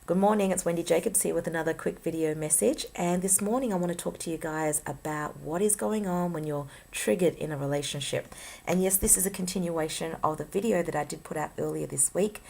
Good morning, it's Wendy Jacobs here with another quick video message. And this morning I want to talk to you guys about what is going on when you're triggered in a relationship. And yes, this is a continuation of the video that I did put out earlier this week.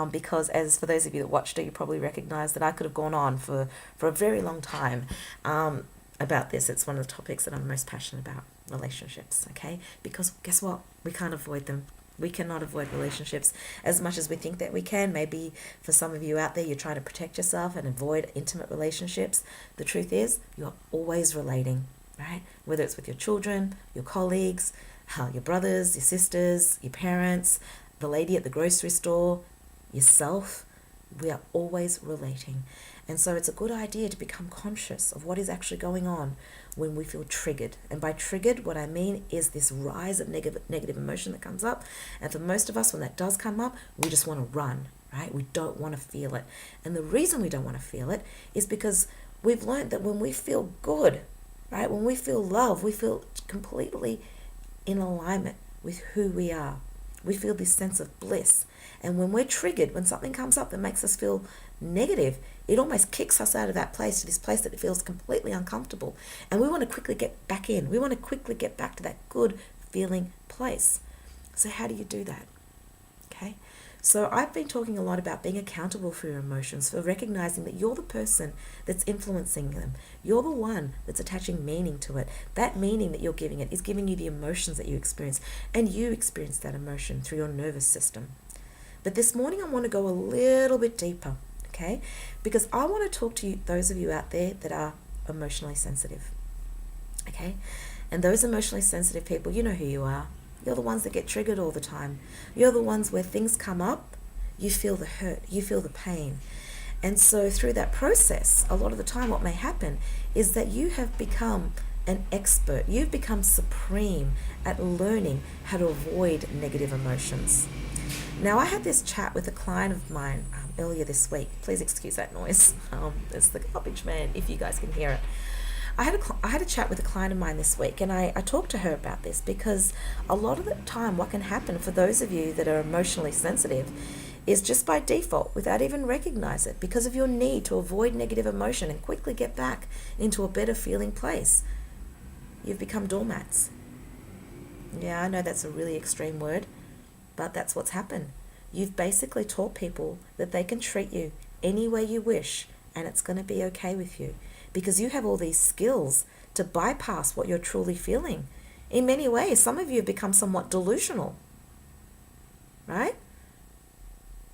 Because as for those of you that watched it, you probably recognize that I could have gone on for a very long time about this. It's one of the topics that I'm most passionate about, relationships, okay? Because guess what? We can't avoid them. We cannot avoid relationships as much as we think that we can. Maybe for some of you out there, you're trying to protect yourself and avoid intimate relationships. The truth is, you're always relating, right? Whether it's with your children, your colleagues, your brothers, your sisters, your parents, the lady at the grocery store, yourself. We are always relating. And so it's a good idea to become conscious of what is actually going on when we feel triggered. And by triggered, what I mean is this rise of negative emotion that comes up. And for most of us, when that does come up, we just want to run, right? We don't want to feel it. And the reason we don't want to feel it is because we've learned that when we feel good, right? When we feel love, we feel completely in alignment with who we are. We feel this sense of bliss. And when we're triggered, when something comes up that makes us feel negative, it almost kicks us out of that place to this place that it feels completely uncomfortable. And we want to quickly get back in. We want to quickly get back to that good feeling place. So how do you do that? Okay. So I've been talking a lot about being accountable for your emotions, for recognizing that you're the person that's influencing them. You're the one that's attaching meaning to it. That meaning that you're giving it is giving you the emotions that you experience, and you experience that emotion through your nervous system. But this morning I want to go a little bit deeper, okay? Because I want to talk to you, those of you out there that are emotionally sensitive, okay? And those emotionally sensitive people, you know who you are. You're the ones that get triggered all the time. You're the ones where things come up, you feel the hurt, you feel the pain. And so through that process, a lot of the time what may happen is that you have become an expert. You've become supreme at learning how to avoid negative emotions. Now, I had this chat with a client of mine earlier this week. Please excuse that noise. It's the garbage man, if you guys can hear it. I had a chat with a client of mine this week, and I talked to her about this because a lot of the time what can happen for those of you that are emotionally sensitive is just by default, without even recognize it, because of your need to avoid negative emotion and quickly get back into a better feeling place, you've become doormats. Yeah, I know that's a really extreme word, but that's what's happened. You've basically taught people that they can treat you any way you wish and it's going to be okay with you because you have all these skills to bypass what you're truly feeling. In many ways, some of you have become somewhat delusional, right?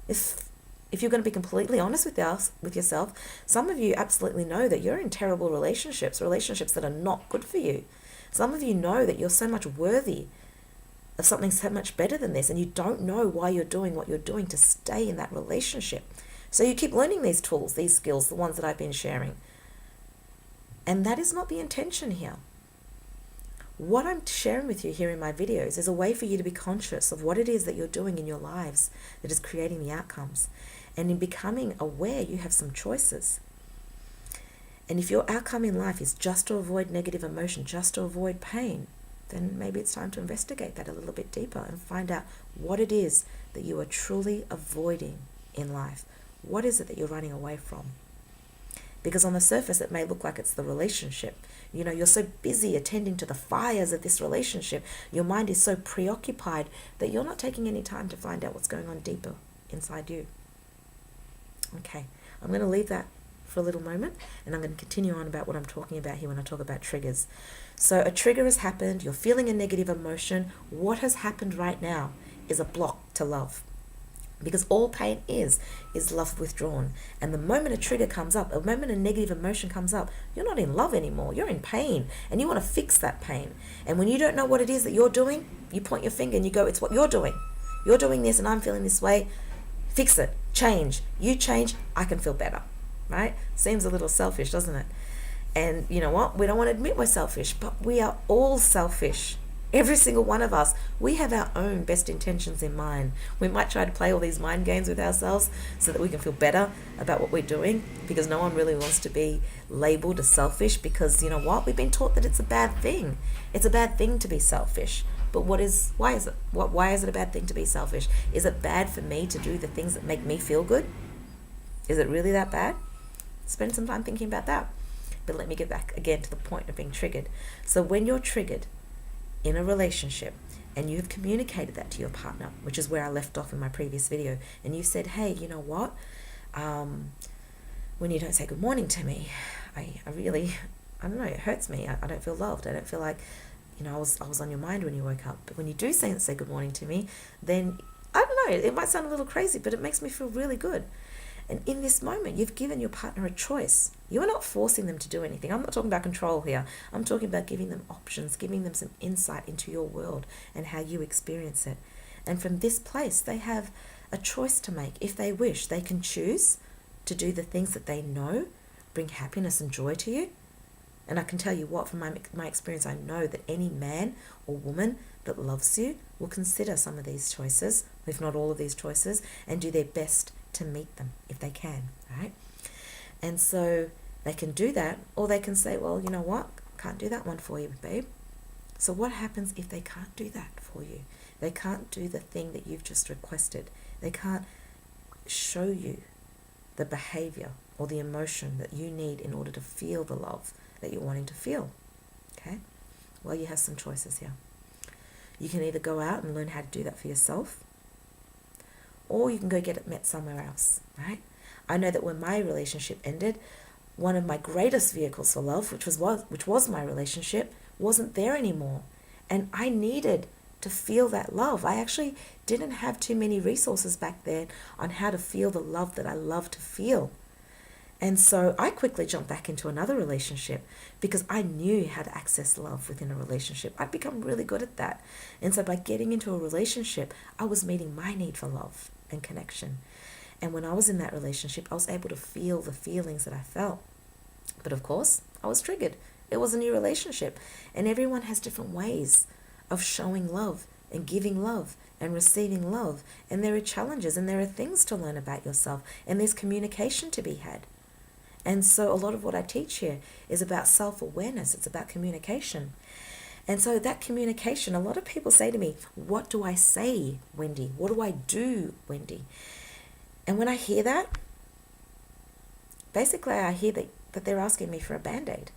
If you're going to be completely honest with yourself, some of you absolutely know that you're in terrible relationships that are not good for you. Some of you know that you're so much worthy of something so much better than this, and you don't know why you're doing what you're doing to stay in that relationship. So you keep learning these tools, these skills, the ones that I've been sharing. And that is not the intention here. What I'm sharing with you here in my videos is a way for you to be conscious of what it is that you're doing in your lives that is creating the outcomes. And in becoming aware, you have some choices. And if your outcome in life is just to avoid negative emotion, just to avoid pain, then maybe it's time to investigate that a little bit deeper and find out what it is that you are truly avoiding in life. What is it that you're running away from? Because on the surface, it may look like it's the relationship. You know, you're so busy attending to the fires of this relationship, your mind is so preoccupied that you're not taking any time to find out what's going on deeper inside you. Okay, I'm going to leave that for a little moment, and I'm going to continue on about what I'm talking about here when I talk about triggers. So a trigger has happened, you're feeling a negative emotion. What has happened right now is a block to love. Because all pain is love withdrawn. And the moment a trigger comes up, the moment a negative emotion comes up, you're not in love anymore. You're in pain. And you want to fix that pain. And when you don't know what it is that you're doing, you point your finger and you go, it's what you're doing. You're doing this and I'm feeling this way. Fix it. Change. You change, I can feel better. Right? Seems a little selfish, doesn't it? And you know what? We don't want to admit we're selfish, but we are all selfish. Every single one of us, we have our own best intentions in mind. We might try to play all these mind games with ourselves so that we can feel better about what we're doing, because no one really wants to be labeled as selfish, because you know what? We've been taught that it's a bad thing. It's a bad thing to be selfish. But why is it? Why is it a bad thing to be selfish? Is it bad for me to do the things that make me feel good? Is it really that bad? Spend some time thinking about that. But let me get back again to the point of being triggered. So when you're triggered in a relationship and you've communicated that to your partner, which is where I left off in my previous video, and you said, hey, you know what? When you don't say good morning to me, I really, I don't know, it hurts me. I don't feel loved. I don't feel like, I was on your mind when you woke up. But when you do say good morning to me, then, I don't know, it might sound a little crazy, but it makes me feel really good. And in this moment, you've given your partner a choice. You are not forcing them to do anything. I'm not talking about control here. I'm talking about giving them options, giving them some insight into your world and how you experience it. And from this place, they have a choice to make. If they wish, they can choose to do the things that they know bring happiness and joy to you. And I can tell you what, from my experience, I know that any man or woman that loves you will consider some of these choices, if not all of these choices, and do their best to meet them if they can, right? And so they can do that, or they can say, well, you know what, can't do that one for you, babe. So what happens if they can't do that for you? They can't do the thing that you've just requested. They can't show you the behavior or the emotion that you need in order to feel the love that you're wanting to feel, okay? Well, you have some choices here. You can either go out and learn how to do that for yourself, or you can go get it met somewhere else, right? I know that when my relationship ended, one of my greatest vehicles for love, which was my relationship, wasn't there anymore. And I needed to feel that love. I actually didn't have too many resources back then on how to feel the love that I love to feel. And so I quickly jumped back into another relationship because I knew how to access love within a relationship. I'd become really good at that. And so by getting into a relationship, I was meeting my need for love and connection. And when I was in that relationship, I was able to feel the feelings that I felt. But of course, I was triggered. It was a new relationship. And everyone has different ways of showing love and giving love and receiving love. And there are challenges and there are things to learn about yourself. And there's communication to be had. And so a lot of what I teach here is about self-awareness. It's about communication. And so that communication, a lot of people say to me, what do I say, Wendy? What do I do, Wendy? And when I hear that, basically I hear that they're asking me for a Band-Aid.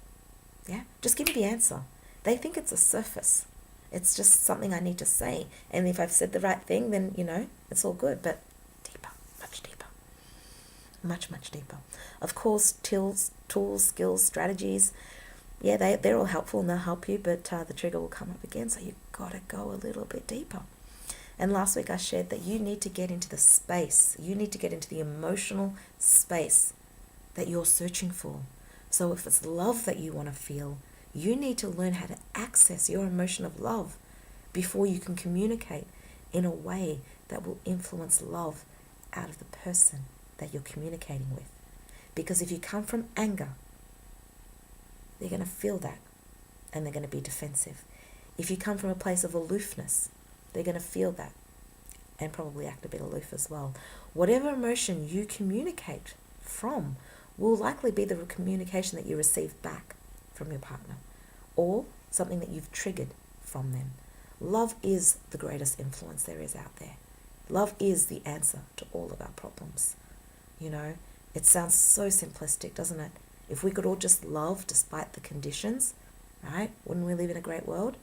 Yeah, just give me the answer. They think it's a surface. It's just something I need to say. And if I've said the right thing, then, it's all good. But deeper, much deeper. Much, much deeper. Of course, tools, skills, strategies, yeah, they're all helpful and they'll help you, but the trigger will come up again, so you've got to go a little bit deeper. And last week I shared that you need to get into the space, you need to get into the emotional space that you're searching for. So if it's love that you want to feel, you need to learn how to access your emotion of love before you can communicate in a way that will influence love out of the person that you're communicating with. Because if you come from anger, they're going to feel that and they're going to be defensive. If you come from a place of aloofness, they're going to feel that and probably act a bit aloof as well. Whatever emotion you communicate from will likely be the communication that you receive back from your partner or something that you've triggered from them. Love is the greatest influence there is out there. Love is the answer to all of our problems. It sounds so simplistic, doesn't it? If we could all just love despite the conditions, right? Wouldn't we live in a great world?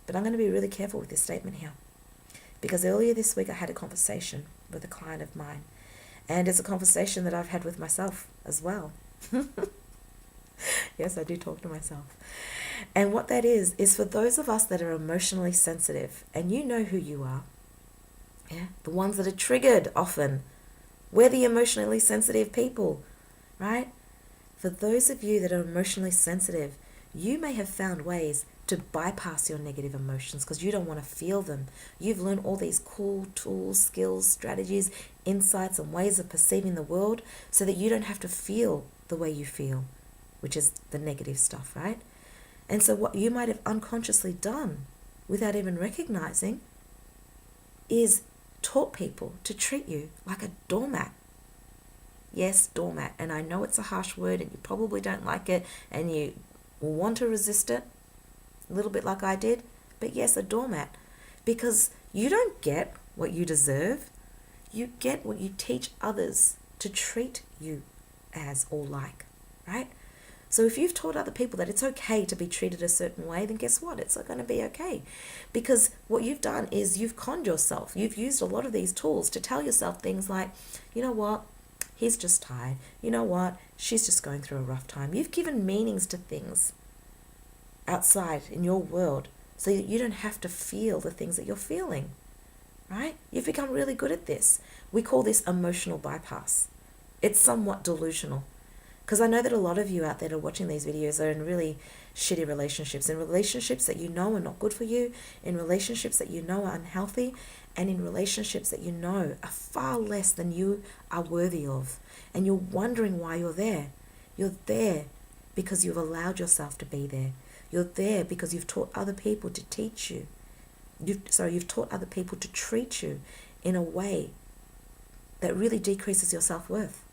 But I'm going to be really careful with this statement here. Because earlier this week I had a conversation with a client of mine. And it's a conversation that I've had with myself as well. Yes, I do talk to myself. And what that is for those of us that are emotionally sensitive, and you know who you are. Yeah, the ones that are triggered often. We're the emotionally sensitive people, right? For those of you that are emotionally sensitive, you may have found ways to bypass your negative emotions because you don't want to feel them. You've learned all these cool tools, skills, strategies, insights, and ways of perceiving the world so that you don't have to feel the way you feel, which is the negative stuff, right? And so what you might have unconsciously done without even recognizing is taught people to treat you like a doormat. Yes, doormat. And I know it's a harsh word and you probably don't like it and you will want to resist it, a little bit like I did. But yes, a doormat. Because you don't get what you deserve. You get what you teach others to treat you as or like, right? So if you've taught other people that it's okay to be treated a certain way, then guess what? It's going to be okay. Because what you've done is you've conned yourself. You've used a lot of these tools to tell yourself things like, you know what? He's just tired. You know what? She's just going through a rough time. You've given meanings to things outside in your world so that you don't have to feel the things that you're feeling, right? You've become really good at this. We call this emotional bypass. It's somewhat delusional. Because I know that a lot of you out there that are watching these videos are in really shitty relationships, in relationships that you know are not good for you, in relationships that you know are unhealthy, and in relationships that you know are far less than you are worthy of. And you're wondering why you're there. You're there because you've allowed yourself to be there. You're there because you've taught other people to teach you. You've taught other people to treat you in a way that really decreases your self-worth.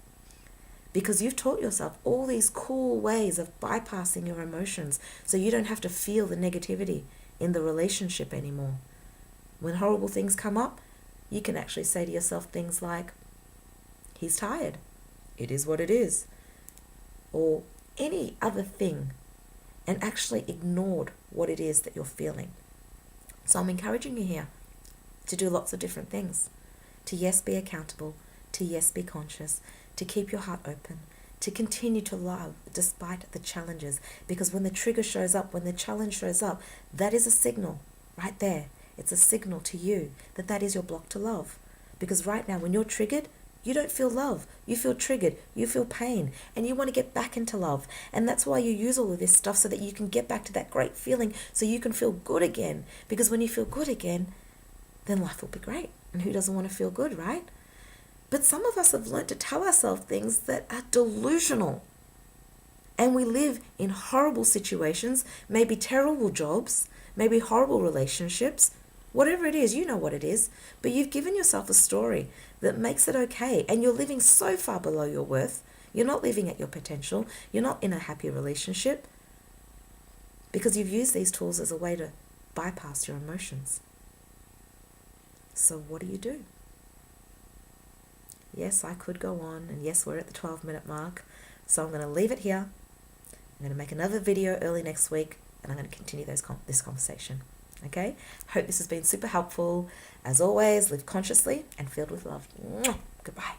Because you've taught yourself all these cool ways of bypassing your emotions so you don't have to feel the negativity in the relationship anymore. When horrible things come up, you can actually say to yourself things like, he's tired. It is what it is. Or any other thing, and actually ignored what it is that you're feeling. So I'm encouraging you here to do lots of different things. To yes, be accountable. To yes, be conscious. To keep your heart open, to continue to love despite the challenges. Because when the trigger shows up, when the challenge shows up, that is a signal right there. It's a signal to you that that is your block to love. Because right now, when you're triggered, you don't feel love. You feel triggered. You feel pain. And you want to get back into love. And that's why you use all of this stuff so that you can get back to that great feeling so you can feel good again. Because when you feel good again, then life will be great. And who doesn't want to feel good, right? But some of us have learned to tell ourselves things that are delusional. And we live in horrible situations, maybe terrible jobs, maybe horrible relationships, whatever it is, you know what it is. But you've given yourself a story that makes it okay. And you're living so far below your worth. You're not living at your potential. You're not in a happy relationship. Because you've used these tools as a way to bypass your emotions. So what do? Yes, I could go on, and yes, we're at the 12-minute mark, so I'm going to leave it here. I'm going to make another video early next week, and I'm going to continue this conversation. Okay? Hope this has been super helpful. As always, live consciously and filled with love. Mwah! Goodbye.